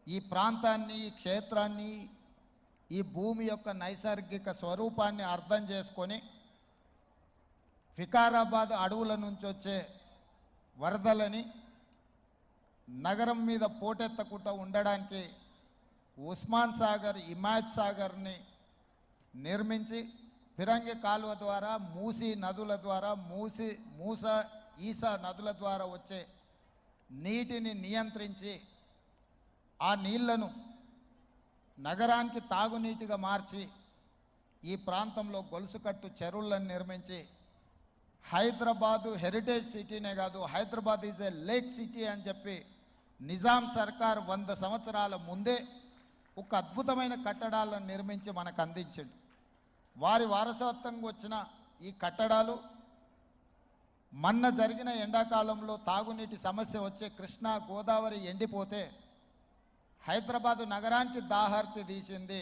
ఈ ప్రాంతాన్ని, ఈ క్షేత్రాన్ని, ఈ భూమి యొక్క నైసర్గిక స్వరూపాన్ని అర్థం చేసుకొని వికారాబాద్ అడవుల నుంచి వచ్చే వరదలని నగరం మీద పోటెత్తకుండా ఉండడానికి ఉస్మాన్ సాగర్, హిమాయత్ సాగర్ని నిర్మించి ఫిరంగి కాలువ ద్వారా, మూసీ నదుల ద్వారా, ఈసా నదుల ద్వారా వచ్చే నీటిని నియంత్రించి ఆ నీళ్లను నగరానికి తాగునీటిగా మార్చి ఈ ప్రాంతంలో గొలుసుకట్టు చెరువులను నిర్మించి హైదరాబాదు హెరిటేజ్ సిటీనే కాదు, Hyderabad is a lake city అని చెప్పి నిజాం సర్కార్ 100 సంవత్సరాల ముందే ఒక అద్భుతమైన కట్టడాలను నిర్మించి మనకు అందించాడు. వారి వారసత్వంగా వచ్చిన ఈ కట్టడాలు మొన్న జరిగిన ఎండాకాలంలో తాగునీటి సమస్య వచ్చే కృష్ణా, గోదావరి ఎండిపోతే హైదరాబాదు నగరానికి దాహార్తి తీసింది.